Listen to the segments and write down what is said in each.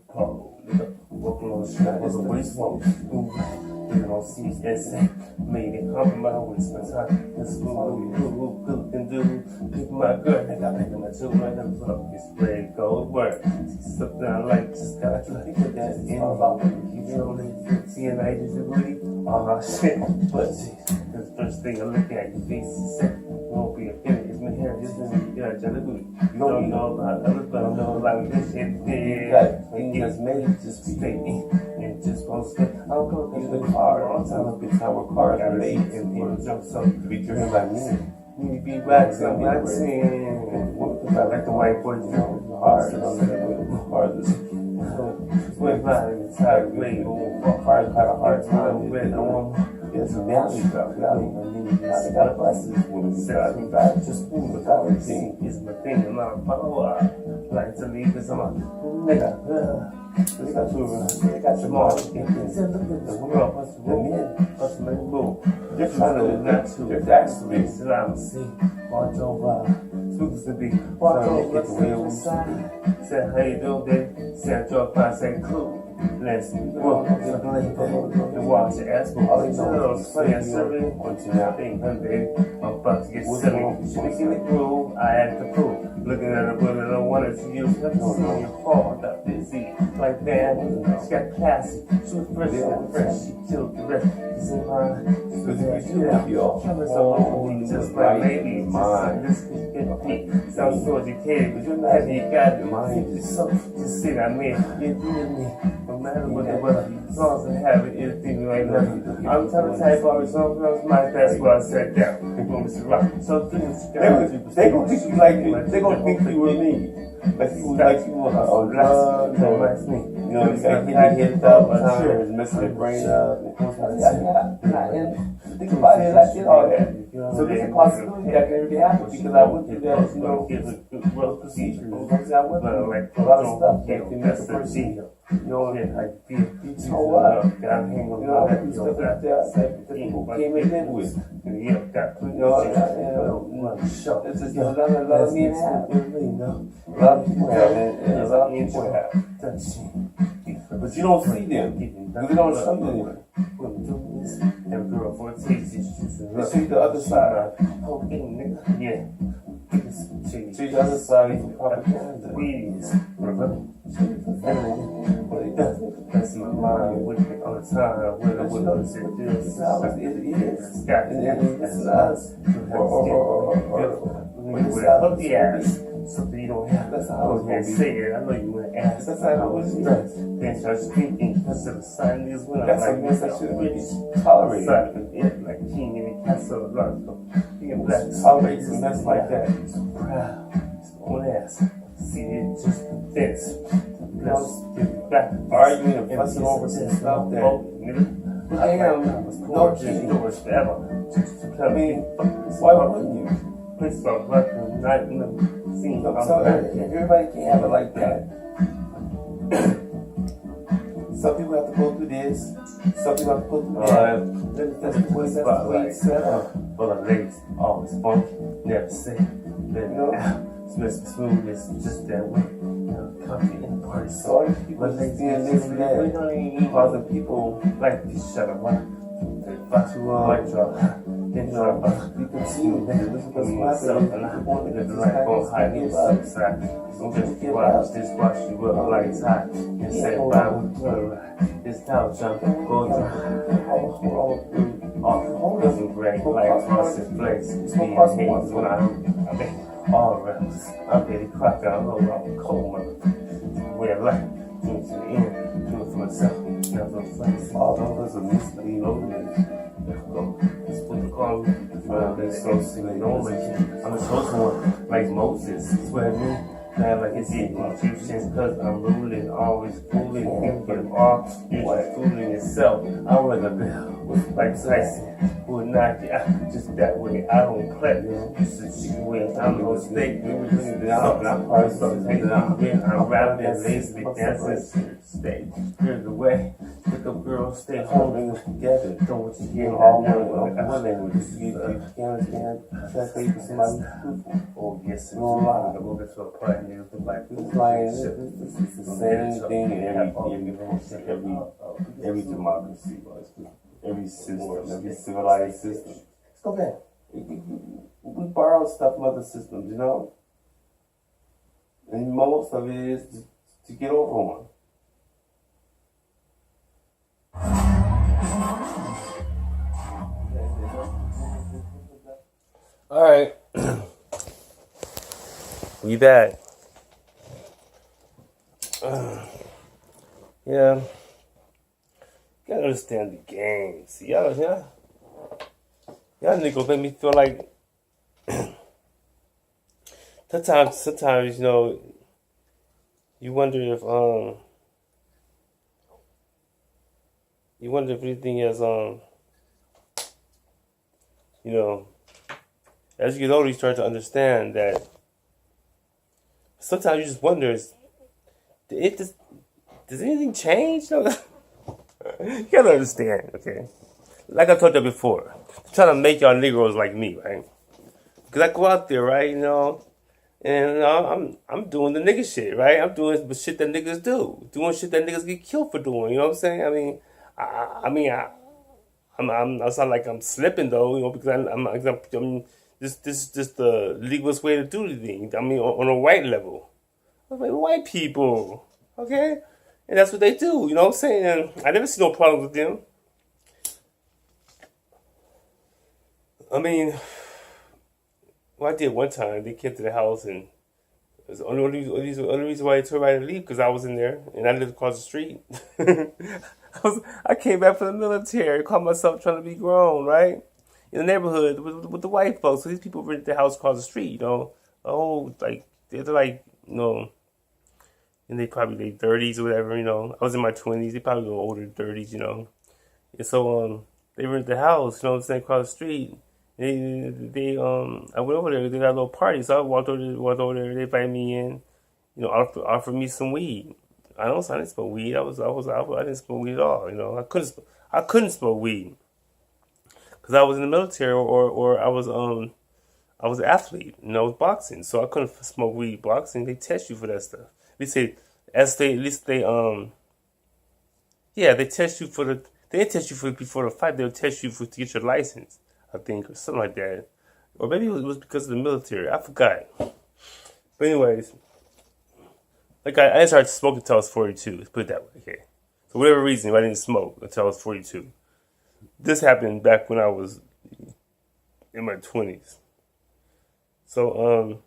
Cold, nigga. Walking on the street was a wasteful. You don't see essay. Made it humble my waist. My time. This is what we can do. Pick my girl, nigga. Pick my children. And fuck this red gold work. See something I like. Just got to think of that. In about you know, see an degree. Oh shit. But see, the first thing I look at, your face is set. You won't be offended. It's my hair. This is yeah, jelly. You don't know about others, but I know like this shit. Yeah. Just made just straight and just won't stay. I don't go to the car all the time. I've been time where cars are late and people jump so to be driven by me. You be waxing. I like the white boys, you know, hard. Hard. Went by the side way. Hard had a hard time with it's a reality stuff. I got a blessing when we got me back. Just move without everything. It's my thing. I'm not power. Like to leave this on my nigga. They got your mom. They said, look at the world. What's the men? What's the men? Boom. They're trying to not to. They're actually Islam. See, watch over. Supposed to be. Watch over. Get the way we said, how you doing? Said, drop by, say, cool. Let's walk and watch the ass for all these girls playing silly. I'm about to get silly. She in the groove, I act the fool. Looking at her, but I don't want it to use. Never seen your fall, not busy. Like that, she got classy. She was fresh and fresh. She killed the rest. She's in mine. Cameras alone, just like lady. This could get me. Sounds so educated, but you're not you got it. So, just see that man. You're doing me. No matter what the weather, as long as I have it, it'll be right now. I'm trying to type all these songs, that's why I sat down. They're going to rock. So things they gonna think you like me. They gonna think you were me. Like you was on drugs. You know, you got hit up, times messing your brain up. Think about it, I did all that. So there's a possibility that can really happen because I went through that, you know, growth procedure. I went through a lot of stuff that can make a person. You know, I feel so what? You know, I do stuff like that people came in with. You know, it's just a lot of me and half. A lot of people have it, and a lot of people have. But you don't see them because they don't show you anything. And girl, for a taste, they see the other side. Yeah. See the other side for propaganda. That's my mind with me all the time. When I would say this, it's us. Or the ass. Something you don't have. That's how I was going to say it. I know you want to ask. That's how I was stressed. Then start speaking because of the sign is when I'm like, yes, I should really tolerate it. Like king in the castle of love. Being black. Tolerate some mess like that. So proud. His own ass. See it just this. Arguing and fussing over some stuff that I am no king. I mean, why wouldn't you? Please stop working night in the scene. So everybody can't have it like that. Some people have to go through this. Some people have to go through that. That's the way it's set up. Full of ladies, always funky, never say. Let it out. Smooth, it's just that way. Comfy in the party. So all these people just being this and that, causing people like to shut up. But you then you can see myself and I wanted to like go high and upside. So just watch you up like it's hot and say bye with her. This couch jump, go all doesn't break like frosted flakes. Me and hands when I make all rounds. I'm ready to crack out low, I'm cold, mother. Way of life, do it to the end, do it for myself. Never flex. All those are misleading loneliness. It's what you call me. They so silly. I'm a chosen one, like Moses. Swear me, man, like it's the Egyptians, cause I'm ruling, always fooling. Think of all, you're just fooling yourself. I ring a bell, like Tyson. will knock you out just that way. I don't play. It's a situation. I'm no mistake. I'm rapping and lazily dancing. Stay clear the way. Pick up girls, stay home together. Don't what you hear all one language. You can't understand translate for somebody. Oh yes, it's a little bit to a part here. It's like it's the same thing in every democracy, every system, every civilized system. Let's go back. We borrow stuff from other systems, you know? And most of it is to get over one. All right. We back. Yeah. You gotta understand the game. See, y'all niggas make me feel like sometimes, you know, you wonder if anything is, you know, as you get older, you start to understand that sometimes you just wonder, does anything change? You gotta understand, okay? Like I told you before, I'm trying to make y'all Negroes like me, right? Because I go out there, right, you know, and I'm doing the nigga shit, right? I'm doing the shit that niggas do, doing shit that niggas get killed for doing. You know what I'm saying? I sound like I'm slipping though, you know, because I'm this just the legalest way to do the thing. I mean, on a white level, I mean, white people, okay, and that's what they do. You know what I'm saying? And I never see no problems with them. I mean, what I did one time, they came to the house and it was the only reason why they told me to leave because I was in there and I lived across the street. I came back from the military, called myself trying to be grown, right? In the neighborhood with the white folks. So these people rented the house across the street, you know. Oh, like, they're like, you know, and they probably their 30s or whatever, you know. I was in my 20s, they probably go older 30s, you know. And so, they rented the house, you know what I'm saying, across the street. I went over there, they had a little party, so I walked over there, they invited me in, you know, offered me some weed. I didn't smoke weed. I didn't smoke weed at all. You know, I couldn't smoke weed because I was in the military or I was an athlete. You know, boxing, so I couldn't smoke weed. Boxing, they test you for that stuff. They say they test you they test you for before the fight. They'll test you to get your license, I think, or something like that. Or maybe it was because of the military. I forgot. But anyways. Like, I didn't start smoking until I was 42. Let's put it that way, okay? For whatever reason, I didn't smoke until I was 42. This happened back when I was in my 20s. So,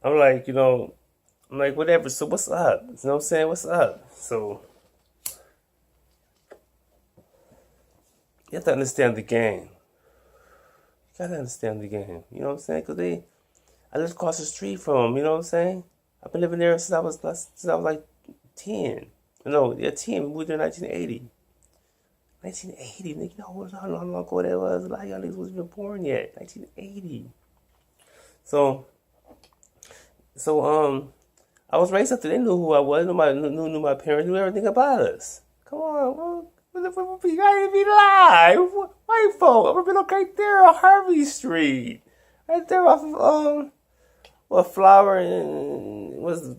I'm like, whatever. So, what's up? You know what I'm saying? What's up? So, you have to understand the game. You gotta understand the game. You know what I'm saying? Because I lived across the street from them, you know what I'm saying? I've been living there since I was like 10. No, yeah, 10. We moved there in 1980. 1980, nigga, you know how long ago that was? A lot of y'all niggas wasn't even born yet. 1980. So, I was raised up there. They knew who I was. Nobody knew my parents. Knew everything about us. Come on, I didn't be live. White folk. I've been right there on Harvey Street, right there off of Flower and was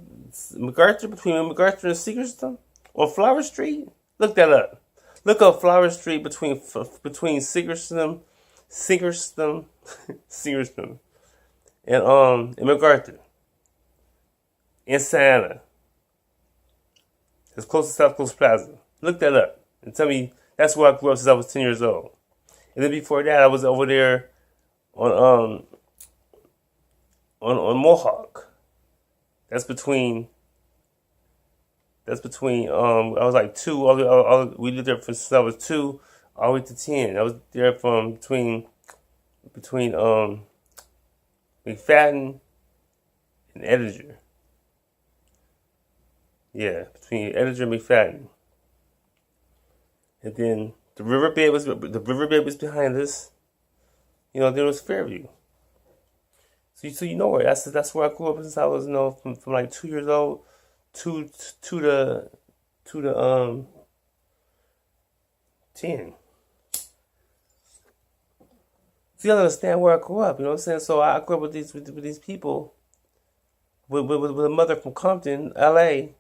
MacArthur, between MacArthur and Seagerston on Flower Street. Look that up. Look up Flower Street between Seagerston, and MacArthur in Santa. It's close to South Coast Plaza. Look that up and tell me that's where I grew up since I was 10 years old. And then before that, I was over there on Mohawk. That's between I was like 2. We lived there since I was 2 all the way to 10. I was there from between McFadden and Edinger. Yeah, between Edinger and McFadden. And then The riverbed was behind us. There was Fairview. So you know where that's where I grew up since I was from like 2 years old to the 10. So you gotta understand where I grew up. You know what I'm saying? So I grew up with these people with a mother from Compton, L.A.,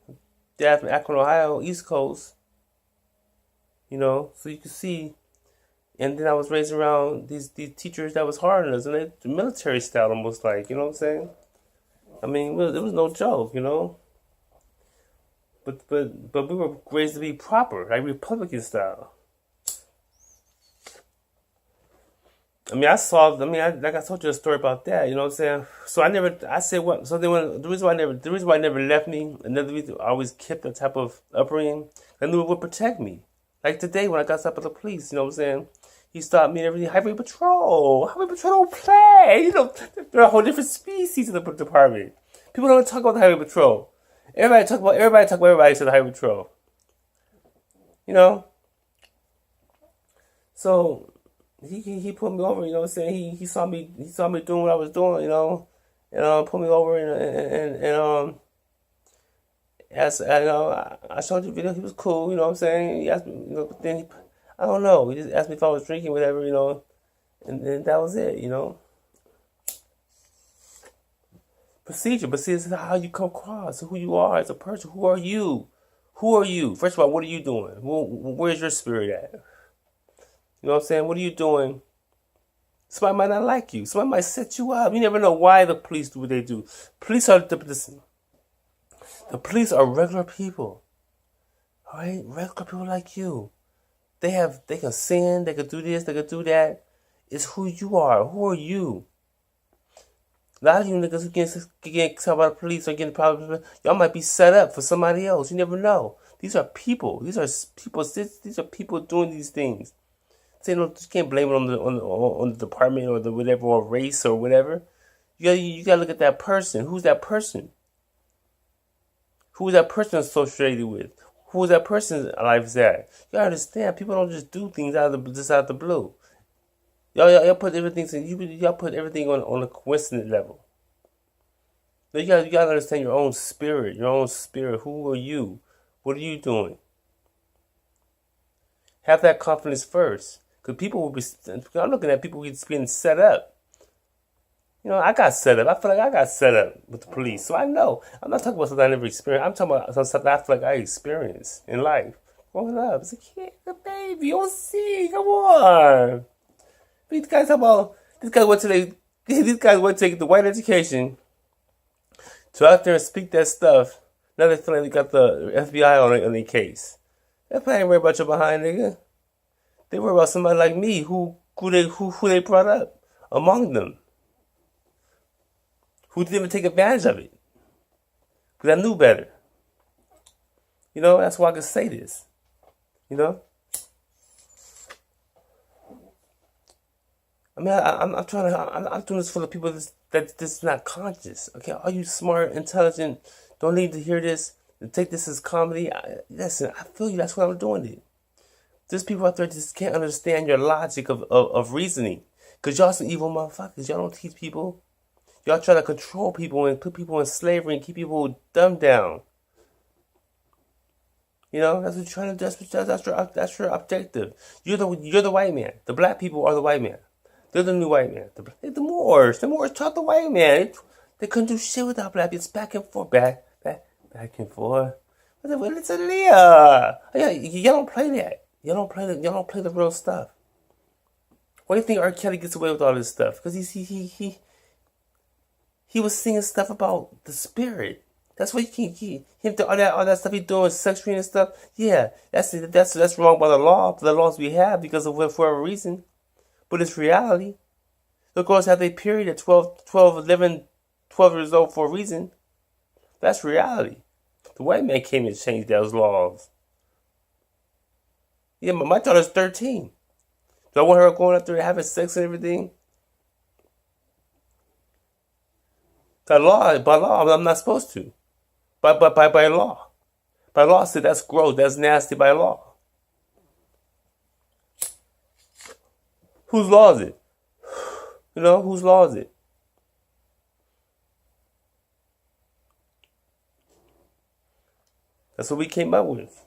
dad from Akron, Ohio, East Coast. So you can see. And then I was raised around these teachers that was hard on us, and the military style almost like, you know what I'm saying? I mean, it was no joke, But we were raised to be proper, like Republican style. Like I told you a story about that, you know what I'm saying? So the reason why I never left me, another reason I always kept that type of upbringing, I knew it would protect me. Like today when I got stopped by the police, you know what I'm saying? He stopped me and everything. Highway Patrol don't play. They're a whole different species in the department. People don't talk about the Highway Patrol. Everybody talk about everybody except the Highway Patrol. So he pulled me over. You know what I'm saying? He saw me doing what I was doing. And pulled me over and as I showed you the video. He was cool. You know what I'm saying? He asked me. But then I don't know. He just asked me if I was drinking, whatever. And that was it. Procedure, but see, this is how you come across, who you are as a person. Who are you? First of all, what are you doing? Where's your spirit at? You know what I'm saying? What are you doing? Somebody might not like you. Somebody might set you up. You never know why the police do what they do. The police are regular people. All right? Regular people like you. They can sin, they can do this, they can do that. It's who you are. Who are you? A lot of you niggas who get caught by the police or getting problems, y'all might be set up for somebody else. You never know. These are people. These are people doing these things. So you can't blame it on the department or the whatever or race or whatever. You gotta look at that person. Who's that person? Who is that person associated with? Who is that person's life at? You gotta understand. People don't just do things out of the blue. Y'all put everything. Y'all put everything on a coincident level. You gotta understand your own spirit. Who are you? What are you doing? Have that confidence first, because people will be. I'm looking at people being set up. I got set up. I feel like I got set up with the police, so I know. I'm not talking about something I never experienced. I'm talking about something I feel like I experienced in life. Growing up, as a kid, a baby, come on. These guys went to get the white education to out there and speak that stuff. Now they feel like they got the FBI on their case. That ain't worry about your behind, nigga. They worry about somebody like me who they brought up among them, who didn't even take advantage of it because I knew better. That's why I can say this. I mean, I'm doing this for the people that's not conscious. Okay, are you smart, intelligent? Don't need to hear this. Take this as comedy. Listen, I feel you. That's why I'm doing it. There's people out there that just can't understand your logic of reasoning. Because y'all some evil motherfuckers. Y'all don't teach people. Y'all try to control people and put people in slavery and keep people dumbed down. That's what you're trying to do. That's your objective. You're the white man. The black people are the white man. They're the new white man. The Moors. The Moors taught the white man. They couldn't do shit without black people. It's back and forth. Back and forth. It's a Leah. Y'all don't play that. Y'all don't play the real stuff. Why do you think R. Kelly gets away with all this stuff? Because he was singing stuff about the spirit. That's what all that stuff he's doing, sex training and stuff. Yeah, that's wrong by the law, the laws we have because of whatever reason. But it's reality. The girls have their period at 12 years old for a reason. That's reality. The white man came and changed those laws. Yeah, but my daughter's 13. Do I want her going out there having sex and everything? By law, I'm not supposed to. By law. By law, said that's gross, that's nasty by law. Whose law is it? You know, whose law is it? That's what we came up with.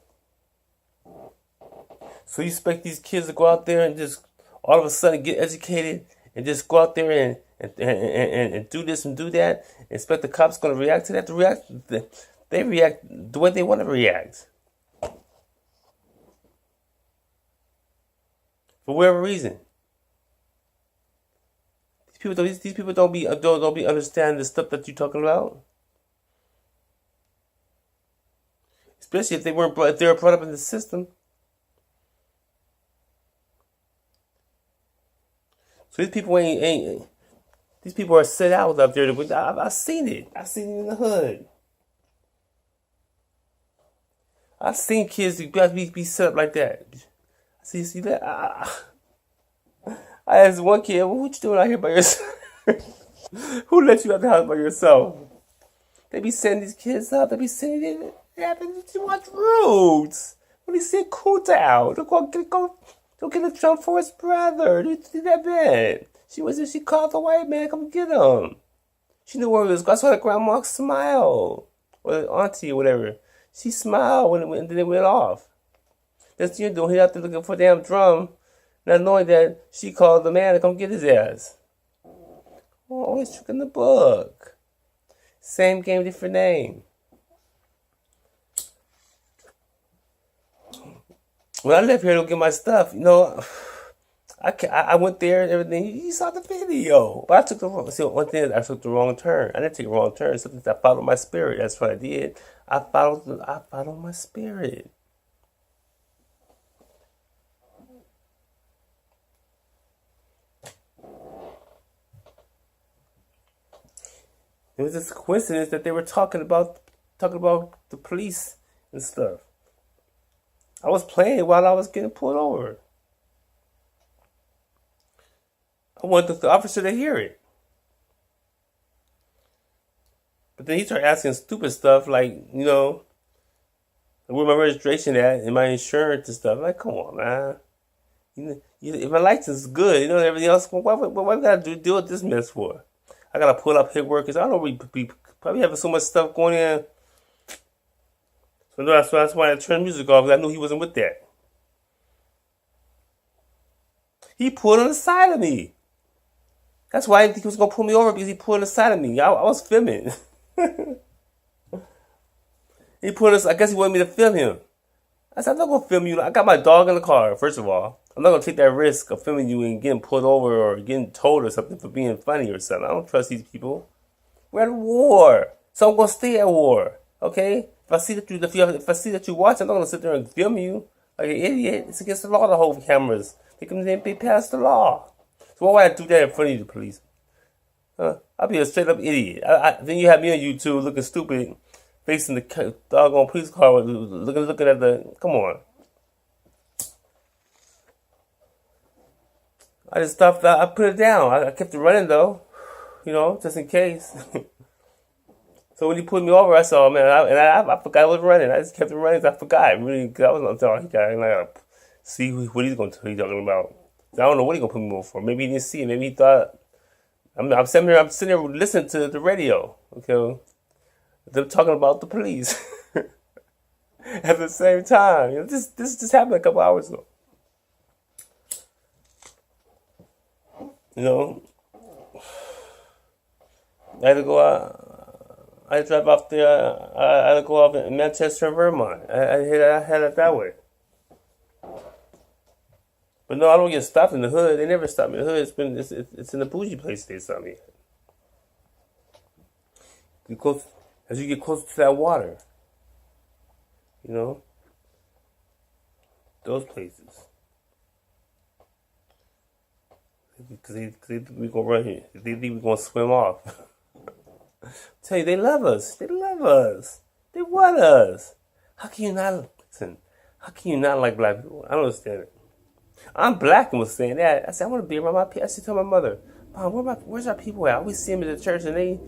So you expect these kids to go out there and just all of a sudden get educated and just go out there and do this and do that? And expect the cops going to react to that? They react the way they want to react. For whatever reason. These people don't be understanding the stuff that you're talking about. Especially if they were brought up in the system. So these people these people are set out up there. I've seen it. I've seen it in the hood. I've seen kids be set up like that. See that? I asked one kid, "What you doing out here by yourself?" Who let you out the house by yourself? They be sending these kids up. They be sending it. Yeah, they too much roots. When he said cool down, go get a jump for his brother. Do that bad. She called the white man, come get him. She knew where he was. I saw the grandma smile. Or the auntie or whatever. She smiled when then it went off. That's what you're doing. He out there looking for a damn drum, not knowing that she called the man to come get his ass. Oh, always trick in the book. Same game, different name. When I left here to get my stuff, you know, I went there and everything. You saw the video. But I took the wrong, see, one thing is I took the wrong turn. I didn't take a wrong turn. Something I followed my spirit. That's what I did. I followed my spirit. It was just a coincidence that they were talking about the police and stuff. I was playing while I was getting pulled over. I wanted the officer to hear it. But then he started asking stupid stuff like, you know, where my registration at and my insurance and stuff. I'm like, come on, man. If my license is good, you know, everything else, what we got to deal with this mess for? I got to pull up hit workers. I don't know, we probably having so much stuff going in. So that's why I turned music off, because I knew he wasn't with that. He pulled on the side of me. That's why I didn't think he was going to pull me over, because he pulled on the side of me. I was filming. He pulled us. I guess he wanted me to film him. I said, I'm not going to film you. I got my dog in the car, first of all. I'm not going to take that risk of filming you and getting pulled over or getting told or something for being funny or something. I don't trust these people. We're at war. So I'm going to stay at war. Okay? If I see that you watch, I'm not going to sit there and film you like an idiot. It's against the law to hold cameras. They pass the law. So why would I do that in front of the police? I'll be a straight up idiot. Then you have me on YouTube looking stupid, facing the doggone police car, looking at the. Come on. I just stopped. I put it down. I kept it running though, you know, just in case. So when he pulled me over, I saw, man, I forgot I was running. I just kept it running. I forgot. Really, cause I was on talk. I gotta see what he's going to be talking about. I don't know what he's gonna put me over for. Maybe he didn't see it. Maybe he thought I'm sitting there listening to the radio. Okay, them talking about the police at the same time. You know, this just happened a couple hours ago. You know, I had to go out. I had to drive off there. I had to go off in Manchester, Vermont. I had it that way. But no, I don't get stopped in the hood. They never stop me in the hood. It's in the bougie place they stop me. As you get closer to that water, you know, those places. Because they think we're going to run here. They think we're going to swim off. Tell you, they love us. They love us. They want us. How can you not listen? How can you not like black people? I don't understand it. I'm black and was saying that. I said, I want to be around my people. I said, tell my mother, Mom, where's our people at? I always see them in the church, and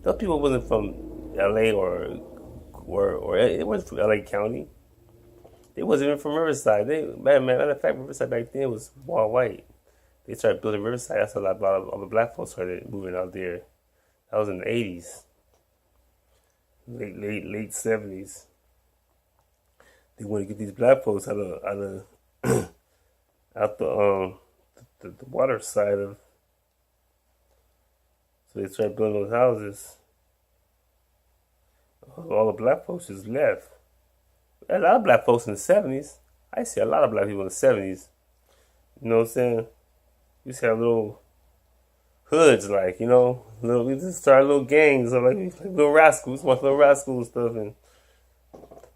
those people wasn't from L.A. or it wasn't from L.A. County. They wasn't even from Riverside. Matter of fact, Riverside back then was all white. They started building Riverside. That's a lot of all the black folks started moving out there. That was in the 80s, late 70s. They want to get these black folks out the water side of. So they started building those houses. All the black folks just left. A lot of black folks in the 70s. I see a lot of black people in the 70s. You know what I'm saying? We used to have little hoods, like, we just started little gangs of like little rascals, watch little rascals and stuff. And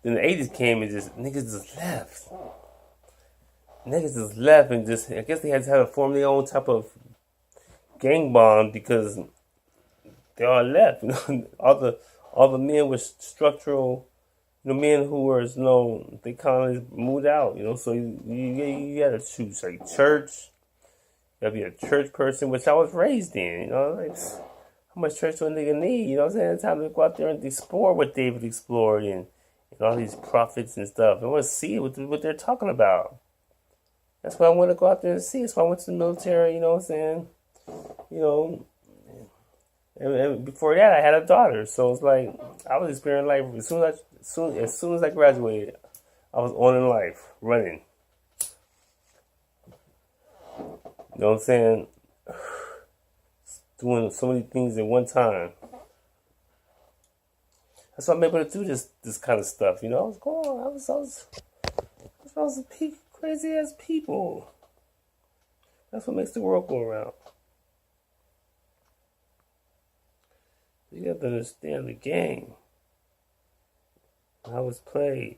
then the 80s came and just, niggas just left. Niggas just left and just, I guess they had to form their own type of gang bond because they all left. All the men were structural, men who were, they kind of moved out, so you had to choose, like, church. You gotta be a church person, which I was raised in, like, how much church do a nigga need, you know what I'm saying? It's time to go out there and explore what David explored and all these prophets and stuff. I want to see what they're talking about. That's why I want to go out there and see. That's why I went to the military, you know what I'm saying? And before that, I had a daughter, so it's like I was experiencing life as soon as I graduated. I was on in life, running. You know what I'm saying? Doing so many things at one time. That's why I'm able to do this kind of stuff. I was going. I was crazy ass people. That's what makes the world go around. You have to understand the game, how it's played.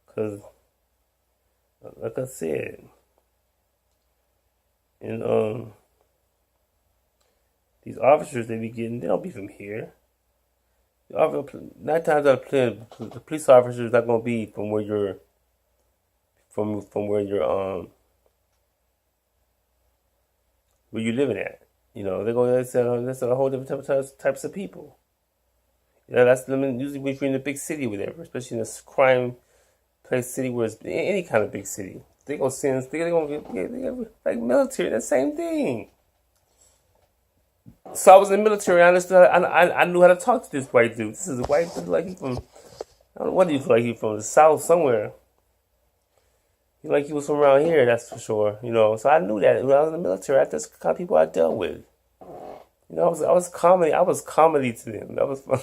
Because, like I said, and these officers they be getting, they don't be from here. 9 times out of 10, the police officer is not gonna be from where you're, where you living at. They're going to that's a whole different types of people. That's usually when you're in a big city or whatever, especially in a crime place city where it's any kind of big city. They're going to send, they're going to get like military, the same thing. So I was in the military, I understood, I knew how to talk to this white dude. This is a white dude, like he from, I don't know what he feel like, he from the South somewhere. Like he was from around here, that's for sure. So I knew that when I was in the military. That's the kind of people I dealt with. I was comedy to them. That was fun.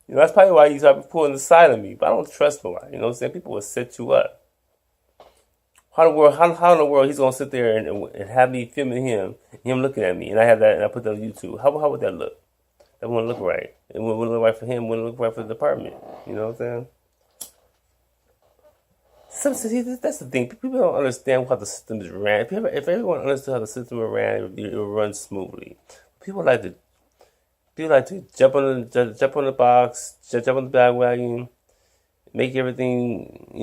That's probably why you started pulling the side of me. But I don't trust nobody. You know what I'm saying? People will set you up. How in the world he's gonna sit there and have me filming him looking at me, and I have that and I put that on YouTube. How would that look? That wouldn't look right. It wouldn't look right for him. Wouldn't look right for the department. You know what I'm saying? That's the thing. People don't understand how the system is ran. If everyone understood how the system is ran, it would run smoothly. People like to jump on the box, jump on the bandwagon, make everything. I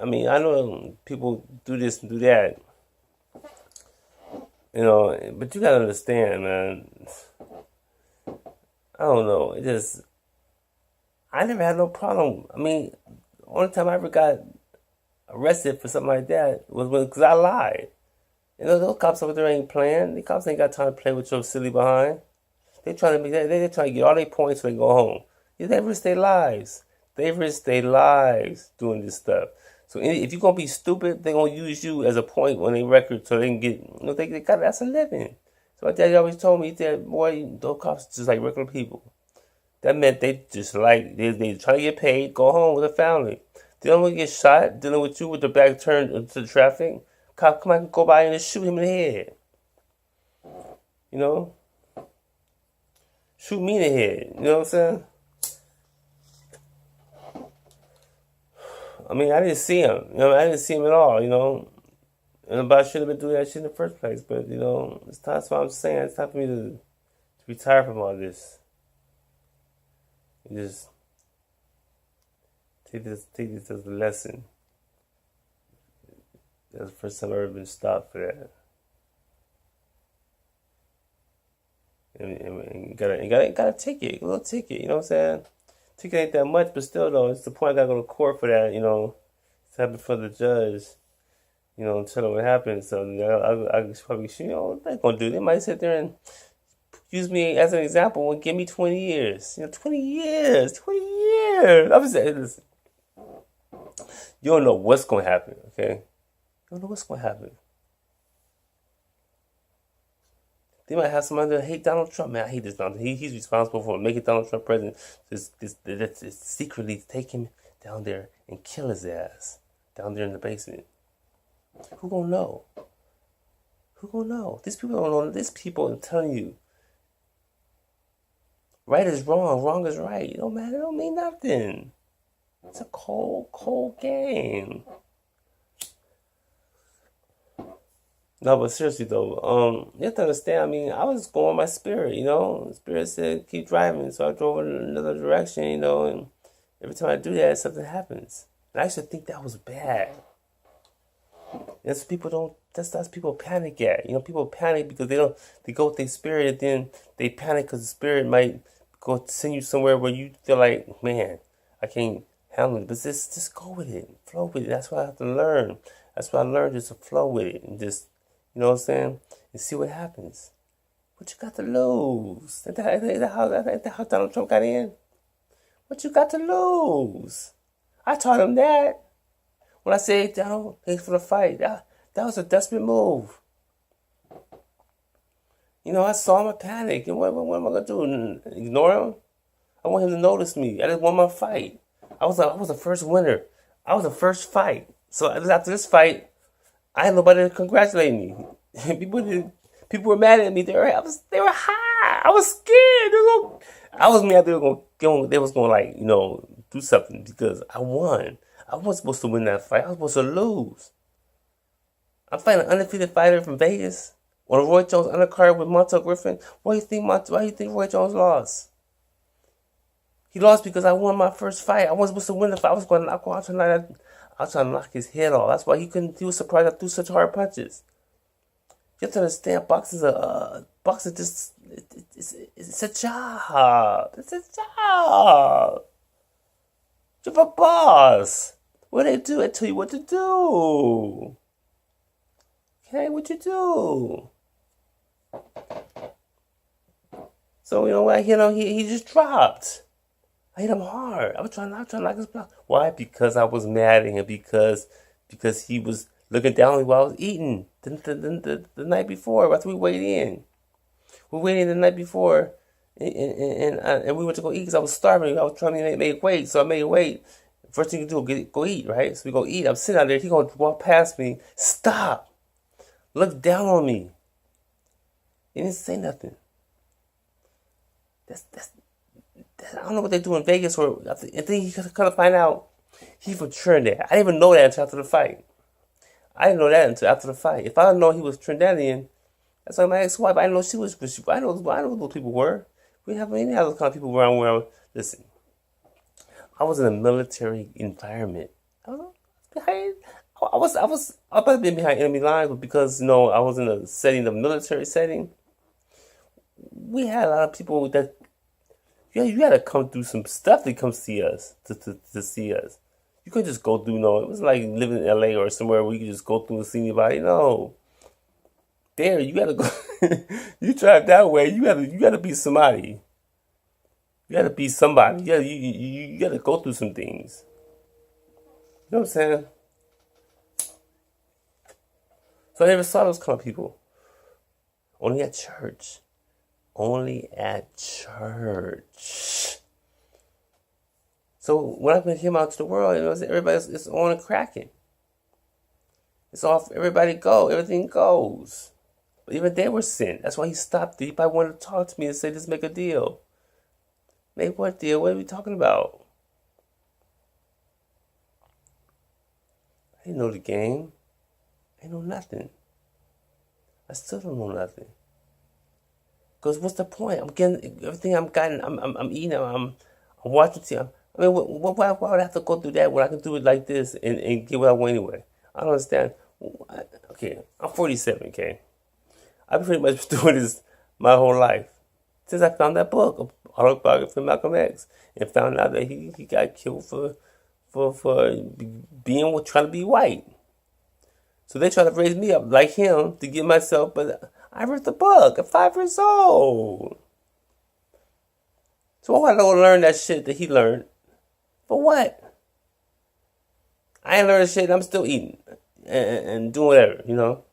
know people do this and do that. But you gotta understand, man. I don't know. I never had no problem. Only time I ever got arrested for something like that was because I lied. Those cops over there ain't playing. The cops ain't got time to play with your silly behind. They trying to get all their points when they go home. They risk their lives. They risk their lives doing this stuff. So if you're gonna be stupid, they're gonna use you as a point on their record so they can get. They got that's a living. So my daddy always told me that, boy, those cops just like regular people. That meant they just like, they try to get paid, go home with a family. They don't want to get shot, dealing with you with the back turned into the traffic. Cop come out, go by and just shoot him in the head. Shoot me in the head. You know what I'm saying? I didn't see him. I didn't see him at all, And I should have been doing that shit in the first place. But, it's time, that's what I'm saying. It's time for me to retire from all this. Just take this as a lesson. That's the first time I've ever been stopped for that. And you gotta take it, a little ticket, you know what I'm saying? Ticket ain't that much, but still though, it's the point I gotta go to court for that, It's happened for the judge. tell them what happened. So I probably, they're gonna do. They might sit there and use me as an example and give me 20 years. 20 years, 20 years. I'm saying, listen, you don't know what's gonna happen. Okay, you don't know what's gonna happen. They might have somebody that hate Donald Trump. Man, I hate this Donald. He's responsible for making Donald Trump president. This secretly take him down there and kill his ass down there in the basement. Who gonna know? Who gonna know? These people don't know. These people are telling you right is wrong, wrong is right. It don't matter. It don't mean nothing. It's a cold, cold game. No, but seriously though, you have to understand. I mean, I was going my spirit. Spirit said keep driving, so I drove in another direction. And every time I do that, something happens. And I used to think that was bad. That's people don't. That's people panic at. People panic because they go with their spirit, and then they panic because the spirit might go send you somewhere where you feel like, man, I can't handle it. But just go with it, flow with it. That's what I have to learn. That's what I learned, just to flow with it and just, you know what I'm saying, and see what happens. What you got to lose? Ain't that how Donald Trump got in? What you got to lose? I taught him that. When I say, Donald, thanks for the fight, that was a desperate move. I saw him, I panic. And what am I going to do? Ignore him? I want him to notice me. I just won my fight. I was the first winner. I was the first fight. So after this fight, I had nobody to congratulate me. People were mad at me. They were high. I was scared. I was mad they was going do something because I won. I wasn't supposed to win that fight. I was supposed to lose. I'm fighting an undefeated fighter from Vegas on a Roy Jones undercard with Montel Griffin. Why do you think Roy Jones lost? He lost because I won my first fight. I wasn't supposed to win the fight. I was going to knock him out. I was trying to knock his head off. That's why he was surprised I threw such hard punches. You have to understand, boxing just it's a job. It's a job. You're a boss. What they do? They tell you what to do. Okay, what you do? So when I hit him, he just dropped. I hit him hard. I was trying to knock his block. Why? Because I was mad at him. Because he was looking down on me while I was eating the night before. After we weighed in, the night before, and we went to go eat because I was starving. I was trying to make weight, so I made weight. First thing you do is go eat, right? So we go eat. I'm sitting out there. He gonna walk past me. Stop. Look down on me. He didn't say nothing. That's I don't know what they do in Vegas, or I think he could have find out he from Trinidad. I didn't even know that until after the fight. If I didn't know he was Trinidadian, that's like my ex-wife. I didn't know she was. I know who those people were. We didn't have any other kind of people around where. Listen, I was in a military environment. I was about to be behind enemy lines, but because I was in a military setting. We had a lot of people that. Yeah, you had to come through some stuff to come see us, to see us. You couldn't just go through, it was like living in LA or somewhere where you could just go through and see anybody. No. There, you gotta go, you drive that way, you gotta be somebody. You gotta be somebody. You gotta go through some things. You know what I'm saying? So I never saw those kind of people. Only at church. Only at church. So when I put him out to the world, everybody's on and cracking. It's off. Everybody go. Everything goes. But even they were sin. That's why he stopped. He probably wanted to talk to me and say, "Let's make a deal." Make what deal? What are we talking about? I didn't know the game. I didn't know nothing. I still don't know nothing. Because what's the point? I'm getting everything I'm getting. I'm eating. I'm watching TV. I mean, why would I have to go through that when I can do it like this and get what I want anyway? I don't understand. Okay, I'm 47. Okay, I've pretty much been doing this my whole life since I found that book, autobiography of Malcolm X, and found out that he got killed for trying to be white. So they try to raise me up like him to get myself, but I read the book at 5 years old. So why would I go learn that shit that he learned? For what? I ain't learned shit and I'm still eating and doing whatever, you know?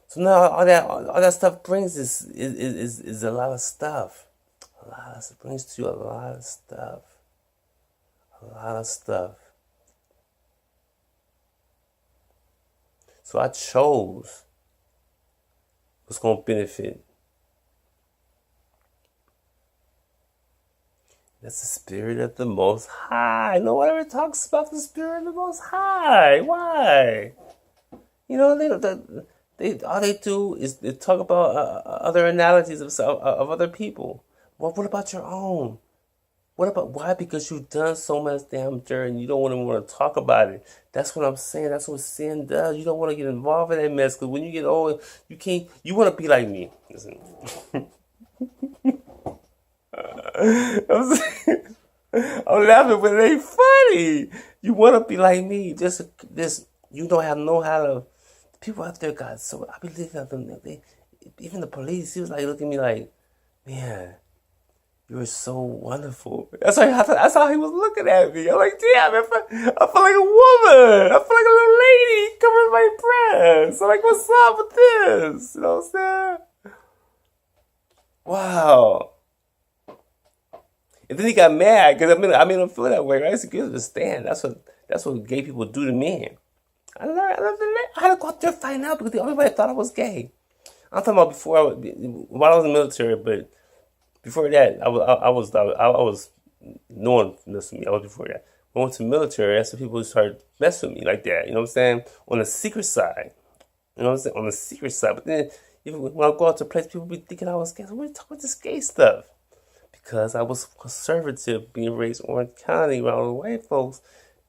So now all that stuff brings is a lot of stuff. It brings to you a lot of stuff. A lot of stuff. So I chose what's going to benefit. That's the spirit of the Most High. No one ever talks about the spirit of the Most High. Why? You know, they all they do is they talk about other analogies of other people. What about your own? What about why? Because you've done so much damn dirt and you don't want to talk about it. That's what I'm saying. That's what sin does. You don't want to get involved in that mess because when you get old, you can't. You want to be like me. Listen. I'm laughing, but it ain't funny. You want to be like me. Just you don't know how to. People out there got so. I be looking at them. Even the police. He was like looking at me like, man. You were so wonderful. That's how he was looking at me. I'm like, damn, I feel like a woman. I feel like a little lady covering my breasts. I'm like, what's up with this? You know what I'm saying? Wow. And then he got mad because I made him feel that way. Right? I understand. That's what gay people do to men. I had to go out there and find out because everybody thought I was gay. I'm talking about while I was in the military, but. Before that, I was no one messed with me. I was before that. When I went to the military, that's when people started messing with me like that. You know what I'm saying? On the secret side. You know what I'm saying? On the secret side. But then when I go out to a place, people be thinking I was gay. So what are you talking about this gay stuff? Because I was conservative, being raised in Orange County around the white folks,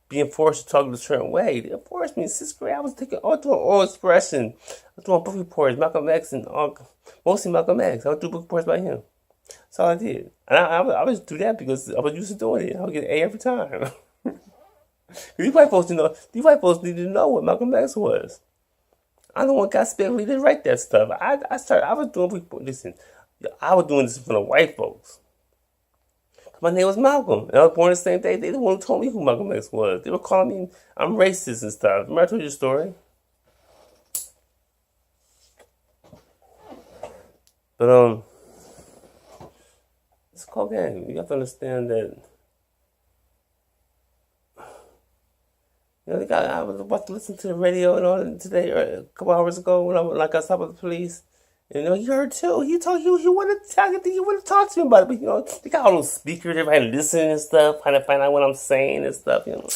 being forced to talk a certain way. They forced me in 6th grade. I was doing oral expression. I was doing book reports, Malcolm X, and mostly Malcolm X. I would do book reports by him. That's all I did. And I would do that because I was used to doing it. I would get an A every time. These white folks need to know what Malcolm X was. I'm the one got spent. He didn't write that stuff. I was doing this for the white folks. My name was Malcolm. And I was born the same day. They the one who told me who Malcolm X was. They were calling me I'm racist and stuff. Remember I told you the story? But it's a cold game. You have to understand that. You know, I was about to listen to the radio today or a couple hours ago when I got stopped by the police. And, you know, he heard too. He wanted to talk to me about it. But you know, they got all those speakers, everybody listening and stuff, trying to find out what I'm saying and stuff. You know,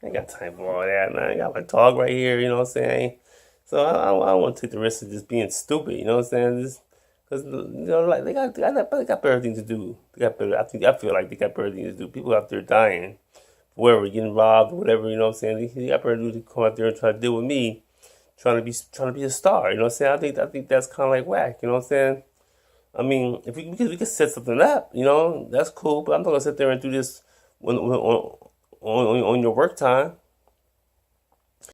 I ain't got time for all that. Man, I got my dog right here. You know what I'm saying? So I don't want to take the risk of just being stupid. You know what I'm saying? Because, you know, like they got better things to do. I feel like they got better things to do. People out there dying, wherever, getting robbed, whatever. You know what I'm saying? They got better things to come out there and try to deal with me, trying to be a star. You know what I'm saying? I think that's kind of like whack. You know what I'm saying? I mean, if we could set something up, you know, that's cool. But I'm not gonna sit there and do this on your work time.